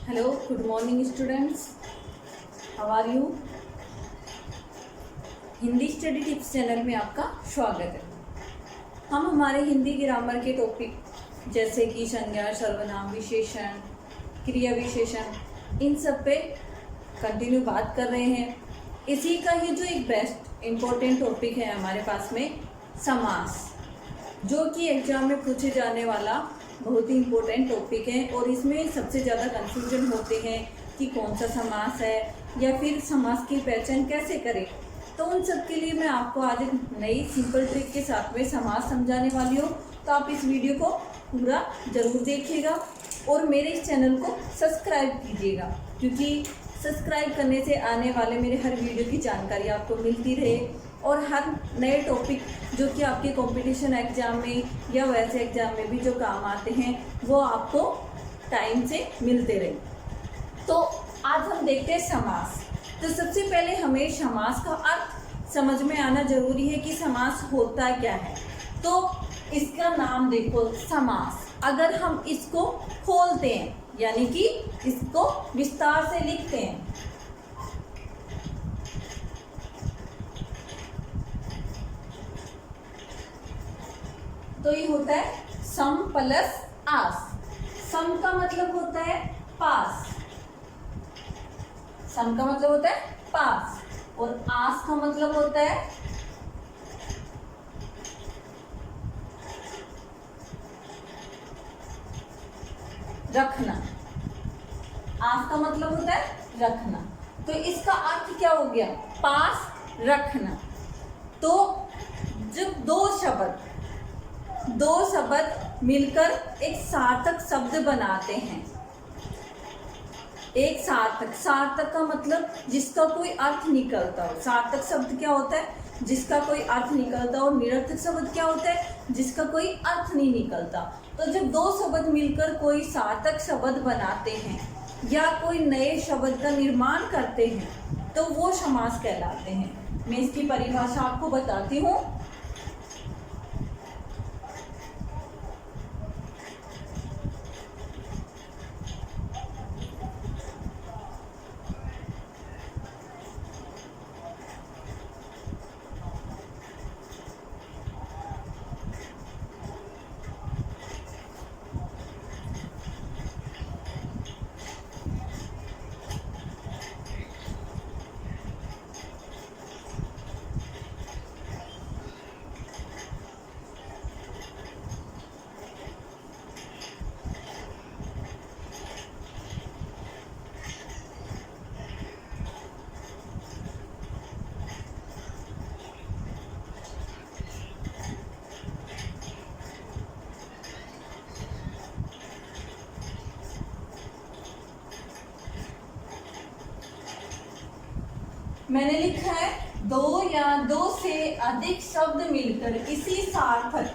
Hello, good morning students. How are you? Hindi study tips channel में आपका स्वागत है। हम हमारे हिंदी ग्रामर के टॉपिक जैसे कि संज्ञा, सर्वनाम, विशेषण, क्रिया विशेषण, इन सब पे कंटिन्यू बात कर रहे हैं। इसी का ही जो एक बेस्ट इम्पोर्टेंट टॉपिक है हमारे पास में, समास, जो कि एग्जाम में पूछे जाने वाला बहुत ही इम्पोर्टेंट टॉपिक है। और इसमें सबसे ज़्यादा कंफ्यूजन होते हैं कि कौन सा समास है या फिर समास की पहचान कैसे करें। तो उन सब के लिए मैं आपको आज एक नई सिंपल ट्रिक के साथ में समास समझाने वाली हूँ। तो आप इस वीडियो को पूरा ज़रूर देखिएगा और मेरे इस चैनल को सब्सक्राइब कीजिएगा, क्योंकि सब्सक्राइब करने से आने वाले मेरे हर वीडियो की जानकारी आपको मिलती रहे और हर नए टॉपिक जो कि आपके कंपटीशन एग्जाम में या वैसे एग्जाम में भी जो काम आते हैं वो आपको टाइम से मिलते रहे। तो आज हम देखते हैं समास। तो सबसे पहले हमें समास का अर्थ समझ में आना जरूरी है कि समास होता क्या है। तो इसका नाम देखो, समास। अगर हम इसको खोलते हैं यानी कि इसको विस्तार से लिखते हैं तो ये होता है सम प्लस आस। सम का मतलब होता है पास, सम का मतलब होता है पास, और आस का मतलब होता है रखना। आस का मतलब होता है रखना। तो इसका अर्थ क्या हो गया? पास रखना। तो जब दो शब्द मिलकर एक सार्थक शब्द बनाते हैं, एक सार्थक का मतलब जिसका कोई अर्थ निकलता हो। सार्थक शब्द क्या होता है? जिसका कोई अर्थ निकलता हो। निरर्थक शब्द क्या होता है? जिसका कोई अर्थ नहीं निकलता। तो जब दो शब्द मिलकर कोई सार्थक शब्द बनाते हैं या कोई नए शब्द का निर्माण करते हैं तो वो समास कहलाते हैं। मैं इसकी परिभाषा आपको बताती हूँ। मैंने लिखा है दो या दो से अधिक शब्द मिलकर इसी सार्थक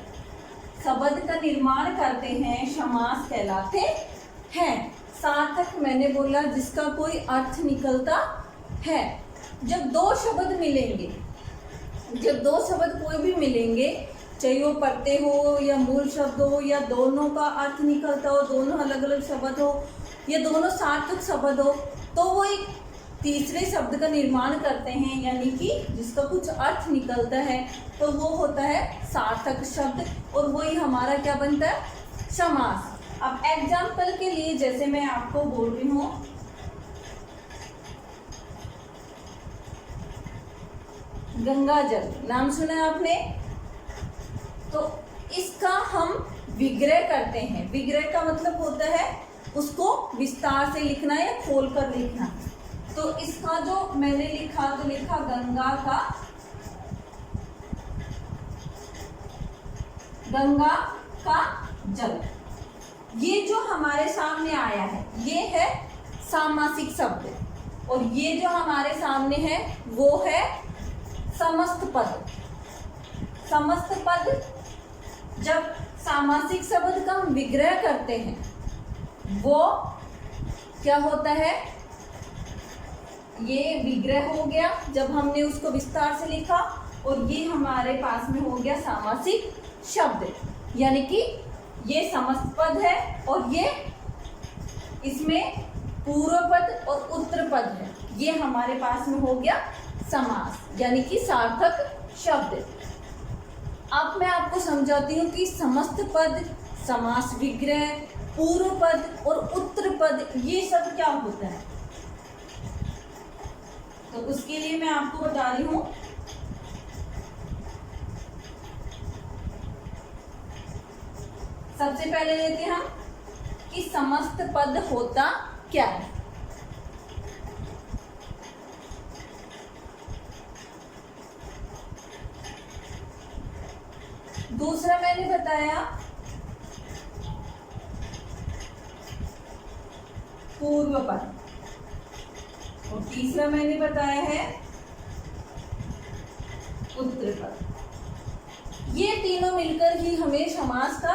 शब्द का निर्माण करते हैं, समास कहलाते हैं। सार्थक मैंने बोला जिसका कोई अर्थ निकलता है। जब दो शब्द मिलेंगे, जब दो शब्द कोई भी मिलेंगे, चाहे वो प्रत्यय हो या मूल शब्द हो या दोनों का अर्थ निकलता हो, दोनों अलग अलग शब्द हो या दोनों सार्थक शब्द हो, तो वो एक तीसरे शब्द का निर्माण करते हैं, यानी कि जिसका कुछ अर्थ निकलता है, तो वो होता है सार्थक शब्द और वही हमारा क्या बनता है? समास। अब एग्जाम्पल के लिए जैसे मैं आपको बोल रही हूँ, गंगा जल, नाम सुना है आपने? तो इसका हम विग्रह करते हैं। विग्रह का मतलब होता है उसको विस्तार से लिखना या खोल कर लिखना। तो इसका जो मैंने लिखा तो लिखा गंगा का जल। ये जो हमारे सामने आया है ये है सामासिक शब्द, और ये जो हमारे सामने है वो है समस्त पद। समस्त पद, जब सामासिक शब्द का हम विग्रह करते हैं वो क्या होता है? ये विग्रह हो गया जब हमने उसको विस्तार से लिखा, और ये हमारे पास में हो गया सामासिक शब्द, यानी कि ये समस्त पद है और ये इसमें पूर्व पद और उत्तर पद है, ये हमारे पास में हो गया समास, यानी कि सार्थक शब्द। अब मैं आपको समझाती हूँ कि समस्त पद, समास विग्रह, पूर्व पद और उत्तर पद ये सब क्या होता है। तो उसके लिए मैं आपको बता रही हूँ। सबसे पहले लेते हैं हम कि समस्त पद होता क्या है। दूसरा मैंने बताया पूर्व पद, और तीसरा मैंने बताया है उत्तर पद। ये तीनों मिलकर ही हमें समास का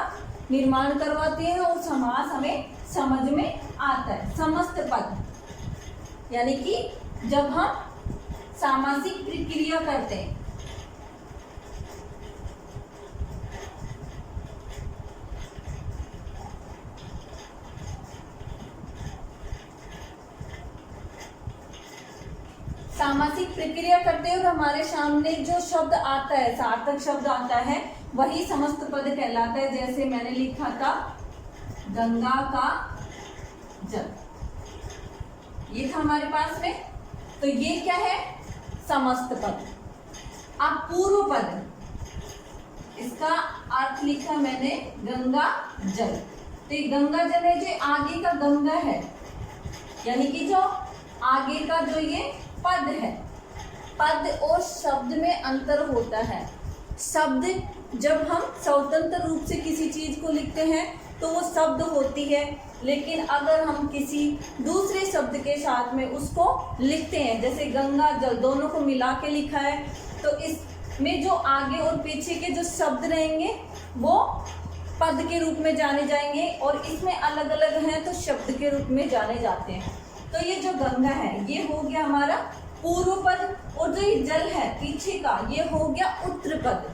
निर्माण करवाते हैं और समास हमें समझ में आता है। समस्त पद यानी कि जब हम सामासिक प्रक्रिया करते हैं, सामासिक प्रक्रिया करते हैं और हमारे सामने जो शब्द आता है, सार्थक शब्द आता है, वही समस्त पद कहलाता है। जैसे मैंने लिखा था गंगा का जल, ये था हमारे पास में, तो ये क्या है, समस्त पद। अब पूर्व पद, इसका अर्थ लिखा मैंने गंगा जल, तो ये गंगा जल है जो आगे का गंगा है, यानी कि जो आगे का जो ये पद है। पद और शब्द में अंतर होता है। शब्द जब हम स्वतंत्र रूप से किसी चीज को लिखते हैं तो वो शब्द होती है, लेकिन अगर हम किसी दूसरे शब्द के साथ में उसको लिखते हैं, जैसे गंगा जल दोनों को मिला के लिखा है, तो इसमें जो आगे और पीछे के जो शब्द रहेंगे वो पद के रूप में जाने जाएंगे, और इसमें अलग अलग हैं तो शब्द के रूप में जाने जाते हैं। तो ये जो गंगा है ये हो गया हमारा पूर्व पद, और जो ये जल है पीछे का ये हो गया उत्तर पद।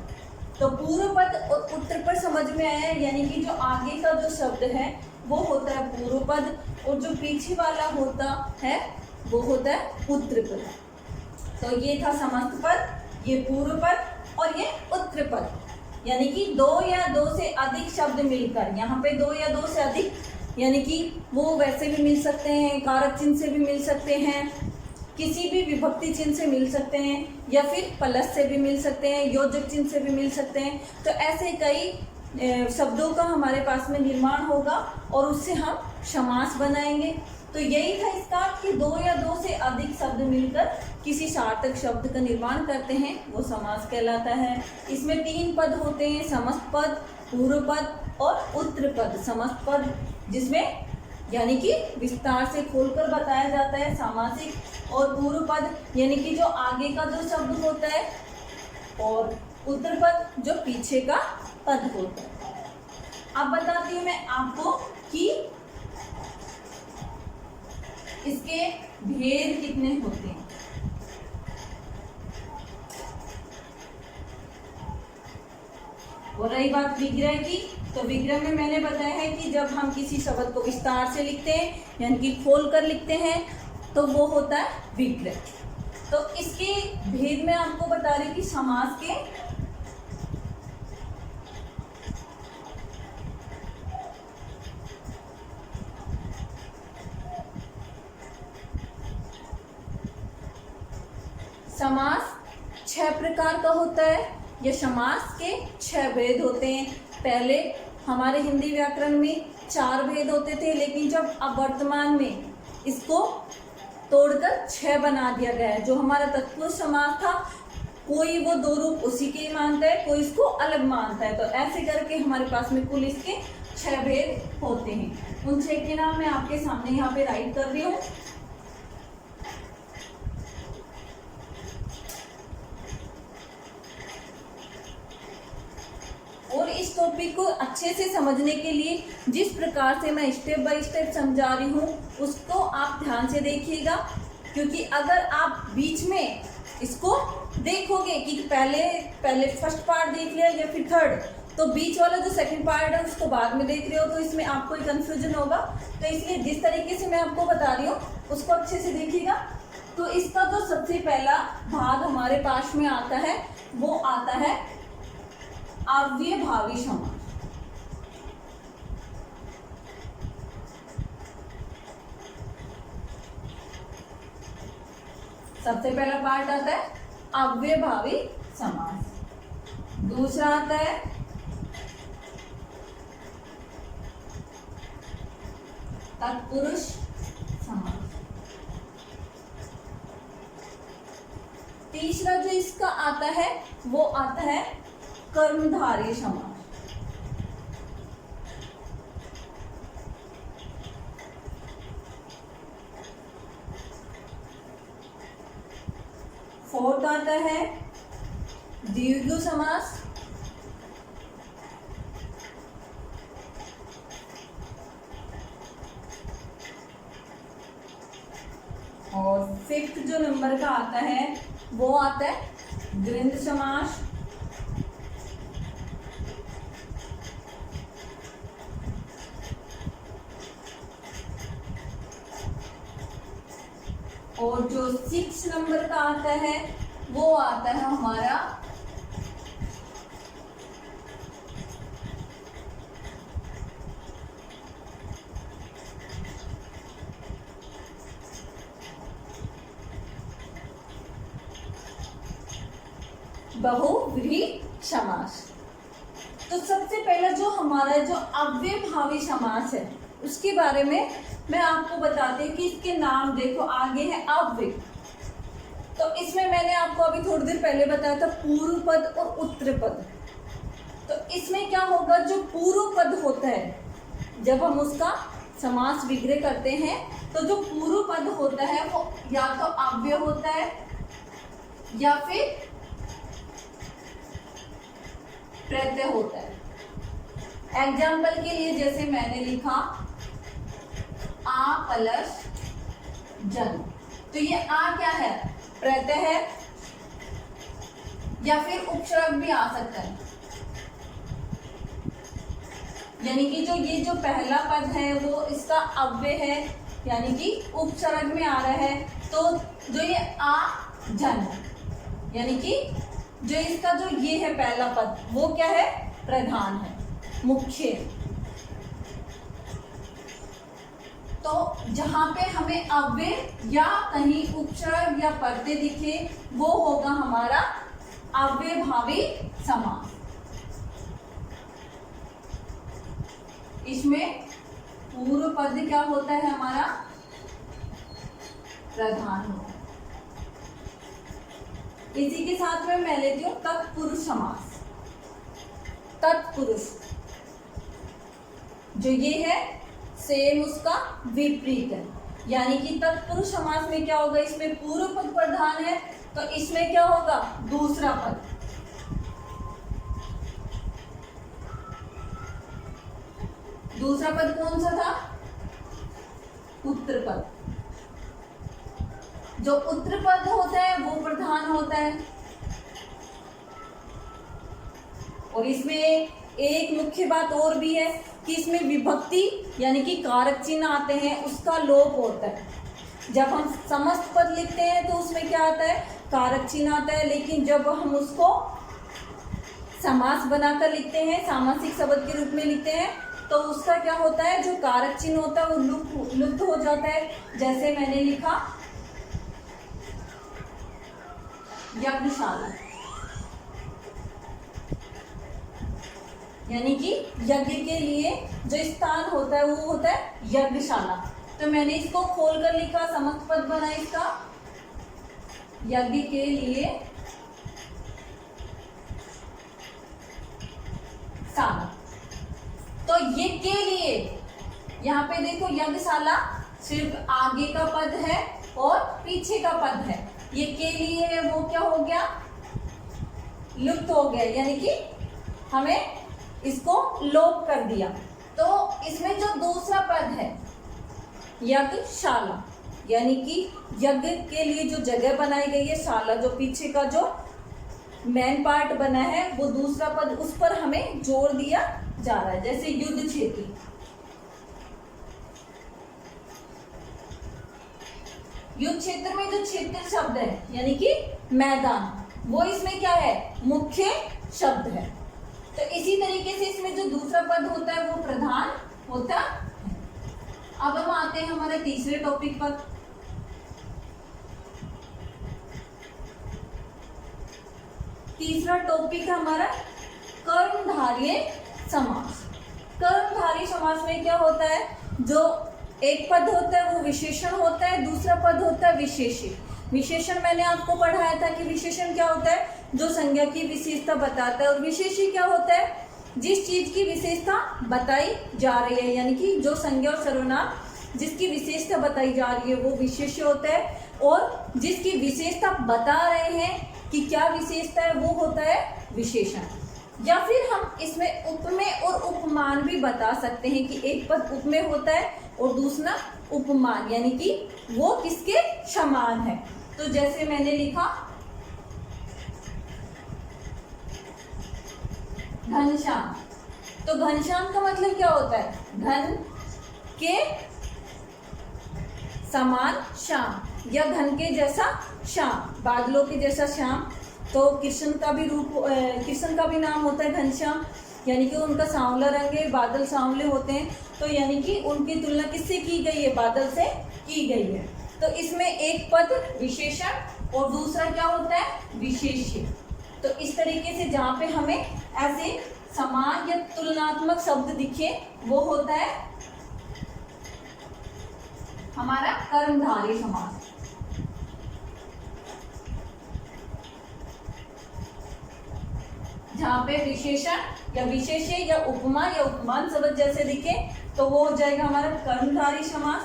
तो पूर्व पद और उत्तर पद समझ में आया, यानी कि जो आगे का जो शब्द है वो होता है पूर्व पद, और जो पीछे वाला होता है वो होता है उत्तर पद। तो ये था समस्त पद, ये पूर्व पद और ये उत्तर पद, यानी कि दो या दो से अधिक शब्द मिलकर, यहाँ पे दो या दो से अधिक, यानी कि वो वैसे भी मिल सकते हैं, कारक चिन्ह से भी मिल सकते हैं, किसी भी विभक्ति चिन्ह से मिल सकते हैं, या फिर प्लस से भी मिल सकते हैं, योजक चिन्ह से भी मिल सकते हैं। तो ऐसे कई शब्दों का हमारे पास में निर्माण होगा और उससे हम समास बनाएंगे। तो यही था इसका कि दो या दो से अधिक शब्द मिलकर किसी सार्थक शब्द का निर्माण करते हैं, वो समास कहलाता है। इसमें तीन पद होते हैं, समस्त पद, पूर्व पद और उत्तर पद। समस्त पद जिसमें यानी कि विस्तार से खोलकर बताया जाता है सामासिक, और पूर्व पद यानी कि जो आगे का जो शब्द होता है, और उत्तर पद जो पीछे का पद होता है। अब बताती हूँ मैं आपको कि इसके भेद कितने होते हैं। और रही बात विग्रह की, तो विग्रह में मैंने बताया है कि जब हम किसी शब्द को विस्तार से लिखते हैं यानी कि खोल कर लिखते हैं तो वो होता है विग्रह। तो इसके भेद में आपको बता रही कि समास के समास 6 प्रकार का होता है। यह समास के 6 भेद होते हैं। पहले हमारे हिंदी व्याकरण में 4 भेद होते थे, लेकिन जब अब वर्तमान में इसको तोड़कर 6 बना दिया गया है। जो हमारा तत्पुरुष समास था, कोई वो 2 रूप उसी के मानता है, कोई इसको अलग मानता है। तो ऐसे करके हमारे पास में कुल इसके 6 भेद होते हैं। उन 6 के नाम मैं आपके सामने यहाँ पे राइट कर रही हूँ। और इस टॉपिक को अच्छे से समझने के लिए जिस प्रकार से मैं स्टेप बाय स्टेप समझा रही हूँ उसको आप ध्यान से देखिएगा, क्योंकि अगर आप बीच में इसको देखोगे कि पहले फर्स्ट पार्ट देख लिया या फिर थर्ड, तो बीच वाला जो सेकंड पार्ट है उसको बाद में देख रहे हो, तो इसमें आपको कंफ्यूजन होगा। तो इसलिए जिस तरीके से मैं आपको बता रही हूँ उसको अच्छे से देखिएगा। तो इसका जो सबसे पहला भाग हमारे पास में आता है वो आता है अव्ययभावी समास। सबसे पहला पार्ट आता है अव्ययभावी समास। दूसरा आता है तत्पुरुष समास। तीसरा जो इसका आता है वो आता है कर्मधारय समास। फोर्थ आता है द्विगु समास। और फिफ्थ जो नंबर का आता है वो आता है द्वंद्व समास। और जो 6 नंबर का आता है वो आता है हमारा बहुव्रीहि समास। तो सबसे पहला जो हमारा जो अव्ययभावी समास है उसके बारे में मैं आपको बताती हूँ कि इसके नाम देखो, आगे है अव्यय। तो इसमें मैंने आपको अभी थोड़ी देर पहले बताया था पूर्व पद और उत्तर पद। तो इसमें क्या होगा, जो पूर्व पद होता है जब हम उसका समास विग्रह करते हैं तो जो पूर्व पद होता है वो या तो अव्यय होता है या फिर प्रत्यय होता है। एग्जाम्पल के लिए जैसे मैंने लिखा आ प्लस जन, तो ये आ क्या है, प्रत्यय है या फिर उपसर्ग भी आ सकता है। यानी कि जो ये जो पहला पद है वो इसका अव्यय है यानी कि उपसर्ग में आ रहा है। तो जो ये आ जन यानी कि जो इसका जो ये है पहला पद वो क्या है, प्रधान है, मुख्य। तो जहां पे हमें अव्यय या कहीं उपसर्ग या प्रत्यय दिखे वो होगा हमारा अव्ययभावी समास। इसमें पूर्व पद क्या होता है हमारा, प्रधान होता है। इसी के साथ में मैं लेती हूँ तत्पुरुष समास। तत्पुरुष जो ये है सेम उसका विपरीत है, यानी कि तत्पुरुष समास में क्या होगा, इसमें पूर्व पद प्रधान है तो इसमें क्या होगा, दूसरा पद। दूसरा पद कौन सा था, उत्तर पद। जो उत्तर पद होता है वो प्रधान होता है। और इसमें एक मुख्य बात और भी है कि इसमें विभक्ति यानी कि कारक चिन्ह आते हैं उसका लोप होता है। जब हम समस्त पद लिखते हैं तो उसमें क्या आता है, कारक चिन्ह आता है, लेकिन जब हम उसको समास बनाकर लिखते हैं, सामासिक शब्द के रूप में लिखते हैं तो उसका क्या होता है, जो कारक चिन्ह होता है वो लुप्त हो जाता है। जैसे मैंने लिखा यज्ञशाला, यानी कि यज्ञ के लिए जो स्थान होता है वो होता है यज्ञशाला। तो मैंने इसको खोलकर लिखा, समस्त पद बना इसका, यज्ञ के लिए शाला। तो ये के लिए यहाँ पे देखो यज्ञशाला सिर्फ आगे का पद है और पीछे का पद है, ये के लिए है वो क्या हो गया, लुप्त हो गया, यानी कि हमें इसको लोप कर दिया। तो इसमें जो दूसरा पद है यज्ञशाला, यानी कि यज्ञ के लिए जो जगह बनाई गई है, शाला जो पीछे का जो मेन पार्ट बना है वो दूसरा पद, उस पर हमें जोड़ दिया जा रहा है। जैसे युद्ध क्षेत्र, युद्ध क्षेत्र में जो क्षेत्र शब्द है यानी कि मैदान, वो इसमें क्या है, मुख्य शब्द है। तो इसी तरीके से इसमें जो दूसरा पद होता है वो प्रधान होता है। अब हम आते हैं हमारे तीसरे टॉपिक पर। तीसरा टॉपिक है हमारा कर्मधारय समास। कर्मधारय समास में क्या होता है, जो एक पद होता है वो विशेषण होता है, दूसरा पद होता है विशेष्य। विशेषण मैंने आपको पढ़ाया था कि विशेषण क्या होता है, जो संज्ञा की विशेषता बताता है, और विशेष्य क्या होता है, जिस चीज की विशेषता बताई जा रही है, यानी कि जो संज्ञा और सर्वनाम जिसकी विशेषता बताई जा रही है वो विशेष्य होता है, और जिसकी विशेषता बता रहे हैं कि क्या विशेषता है वो होता है विशेषण। या फिर हम इसमें उपमेय और उपमान भी बता सकते हैं कि एक पद उपमेय होता है और दूसरा उपमान, यानी कि वो किसके समान है। तो जैसे मैंने लिखा घनश्याम, तो घनश्याम का मतलब क्या होता है, घन के समान श्याम, या घन के जैसा श्याम, बादलों के जैसा श्याम। तो कृष्ण का भी रूप, कृष्ण का भी नाम होता है घनश्याम, यानी कि उनका सांवला रंग है, बादल सांवले होते हैं, तो यानी कि उनकी तुलना किससे की गई है, बादल से की गई है। तो इसमें एक पद विशेषण और दूसरा क्या होता है विशेष्य। तो इस तरीके से जहाँ पे हमें ऐसे समान या तुलनात्मक शब्द दिखे वो होता है हमारा कर्मधारय समास। जहाँ पे विशेषण या विशेष्य या उपमा या उपमान शब्द जैसे दिखे तो वो हो जाएगा हमारा कर्मधारय समास।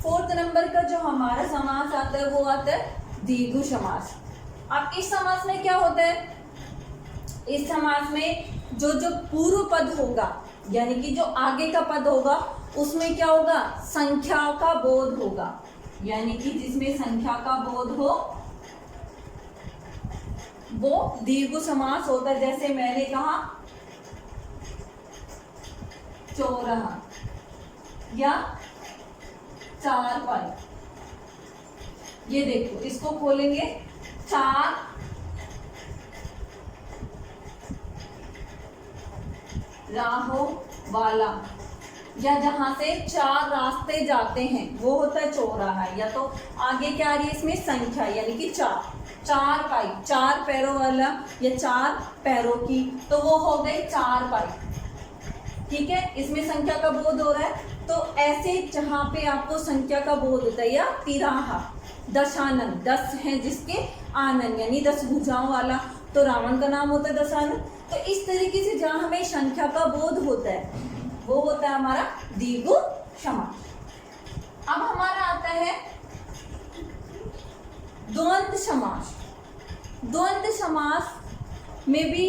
फोर्थ नंबर का जो हमारा समास आता है वो आता है दीर्घ समास। अब इस समास में क्या होता है, इस समास में जो जो पूर्व पद होगा यानी कि जो आगे का पद होगा उसमें क्या होगा, संख्या का बोध होगा, यानी कि जिसमें संख्या का बोध हो वो दीर्घ समास होता है। जैसे मैंने कहा चौराहा या चारपाई, ये देखो इसको खोलेंगे, चार राहों वाला, या जहां से चार रास्ते जाते हैं वो होता है चौराहा। या तो आगे क्या आ रही है इसमें संख्या यानी कि चार, चार पाई, चार पैरों वाला या चार पैरों की, तो वो हो गई चार पाई। ठीक है, इसमें संख्या का बोध हो रहा है। तो ऐसे जहां पे आपको संख्या का बोध होता है, या तिराहा, दशानन, 10 है जिसके आनन यानी 10 भुजाओं वाला, तो रावण का नाम होता है दशानन। तो इस तरीके से जहां हमें संख्या का बोध होता है वो होता है हमारा दीर्घ समास। अब हमारा आता है द्वंद्व समास। द्वंद्व समास में भी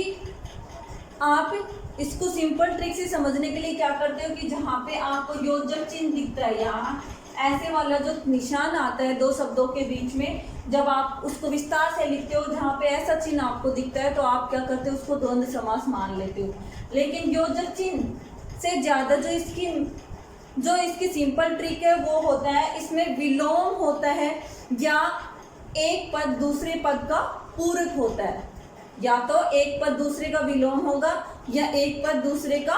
आप इसको सिंपल ट्रिक से समझने के लिए क्या करते हो कि जहां पे आपको योजक चिन्ह दिखता है, यहाँ ऐसे वाला जो निशान आता है दो शब्दों के बीच में, जब आप उसको विस्तार से लिखते हो जहाँ पे ऐसा चिन्ह आपको दिखता है तो आप क्या करते हो, उसको द्वंद्व समास मान लेते हो। लेकिन योजक चिन्ह से ज्यादा जो इसकी सिंपल ट्रिक है वो होता है, इसमें विलोम होता है या एक पद दूसरे पद का पूरक होता है। या तो एक पद दूसरे का विलोम होगा या एक पद दूसरे का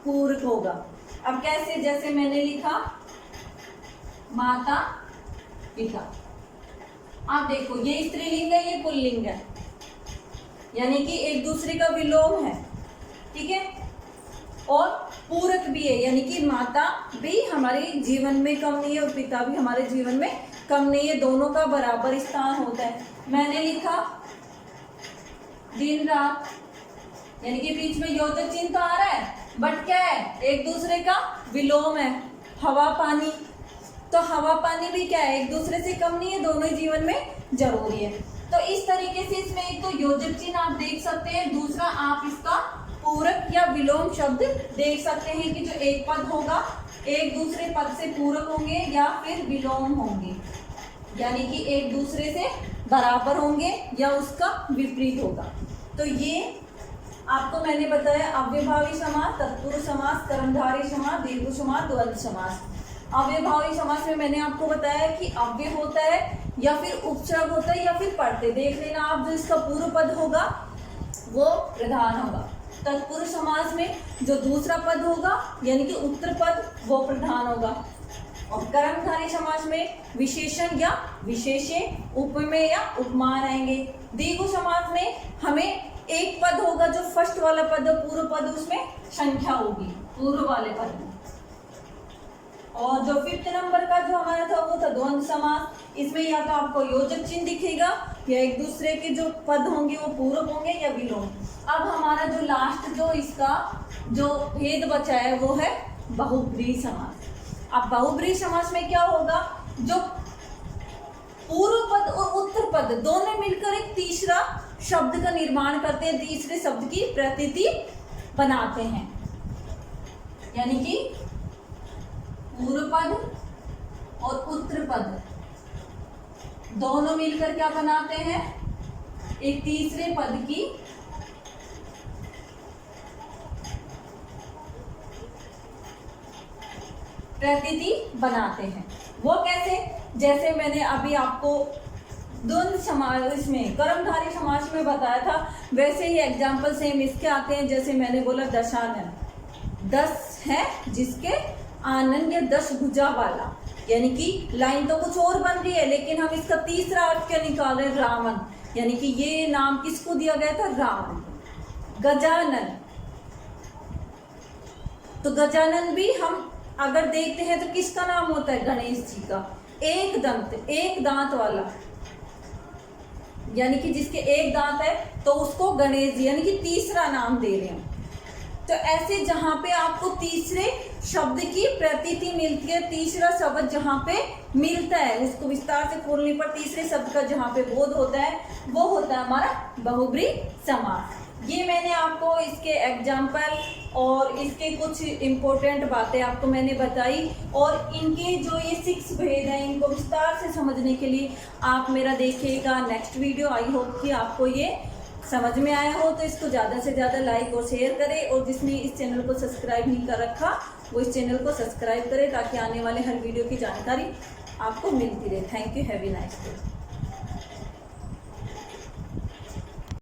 पूरक होगा। अब कैसे, जैसे मैंने लिखा माता पिता, आप देखो ये स्त्रीलिंग है ये पुल्लिंग है, यानी कि एक दूसरे का विलोम है। ठीक है, और पूरक भी है, यानी कि माता भी हमारे जीवन में कम नहीं है और पिता भी हमारे जीवन में कम नहीं है, दोनों का बराबर स्थान होता है। मैंने लिखा दिन रात, यानी कि बीच में योजक चिन्ह तो आ रहा है बट क्या है, एक दूसरे का विलोम है। हवा पानी, तो हवा पानी भी क्या है, एक दूसरे से कम नहीं है, दोनों ही जीवन में जरूरी है। तो इस तरीके से इसमें एक तो योजक चिन्ह आप देख सकते हैं, दूसरा आप इसका पूरक या विलोम शब्द देख सकते हैं कि जो एक पद होगा एक दूसरे पद से पूरक होंगे या फिर विलोम होंगे, यानी कि एक दूसरे से बराबर होंगे या उसका विपरीत होगा। तो ये आपको मैंने बताया अव्ययभावी समास, तत्पुरुष समास, कर्मधारय समास, दीर्घ समास, द्वंद्व समास। अव्ययभावी समास में मैंने आपको बताया कि अव्यय होता है या फिर उपसर्ग होता है या फिर पढ़ते, देख लेना आप, जो इसका पूर्व पद होगा वो प्रधान होगा। तत्पुरुष समास में जो दूसरा पद होगा यानी कि उत्तर पद वो प्रधान होगा। और कर्मधारय समास में विशेषण या विशेष्य, उपमेय या उपमान आएंगे। द्विगु समास में हमें एक पद होगा जो फर्स्ट वाला पद है, पूर्व पद उसमें संख्या होगी पूर्व वाले पद में। और जो 5th नंबर का जो हमारा था वो था द्वंद्व समास। इसमें या तो आपको योजक चिन्ह दिखेगा या एक दूसरे के जो पद होंगे वो पूरक होंगे या विलोम। अब हमारा जो लास्ट जो इसका जो भेद बचा है वो है बहुब्रीहि समास। अब बहुब्रीहि समास में क्या होगा, जो पूर्व पद और उत्तर पद दोनों मिलकर एक तीसरा शब्द का निर्माण करते हैं, तीसरे शब्द की प्रतीति बनाते हैं। यानी कि पूर्व पद और उत्तर पद दोनों मिलकर क्या बनाते हैं, एक तीसरे पद की प्रतीति बनाते हैं। वो कैसे, जैसे मैंने अभी आपको द्वंद्व समास में कर्मधारय समास में बताया था, वैसे ही एग्जाम्पल सेम इसके आते हैं। जैसे मैंने बोला दशानन, 10 है जिसके आनंद या 10 भुजा वाला, यानी कि लाइन तो कुछ और बन रही है लेकिन हम इसका तीसरा अर्थ क्या निकाले, रावण, यानी कि ये नाम किसको दिया गया था, रावण। गजानन, तो गजानन भी हम अगर देखते हैं तो किसका नाम होता है, गणेश जी का। एक दंत, एक दांत वाला, यानी कि जिसके एक दांत है तो उसको गणेश जी, यानी कि तीसरा नाम दे रहे हैं। तो ऐसे जहां पे आपको तीसरे शब्द की प्रतीति मिलती है, तीसरा शब्द जहां पे मिलता है उसको विस्तार से खोलने पर तीसरे शब्द का जहां पे बोध होता है वो होता है हमारा बहुब्रीहि समास। ये मैंने आपको इसके एग्जाम्पल और इसके कुछ इम्पोर्टेंट बातें आपको मैंने बताई, और इनके जो ये 6 भेद हैं इनको विस्तार से समझने के लिए आप मेरा देखिएगा नेक्स्ट वीडियो। आई होप कि आपको ये समझ में आया हो, तो इसको ज़्यादा से ज़्यादा लाइक और शेयर करें, और जिसने इस चैनल को सब्सक्राइब नहीं कर रखा वो इस चैनल को सब्सक्राइब करें ताकि आने वाले हर वीडियो की जानकारी आपको मिलती रहे। Thank you, have a nice day.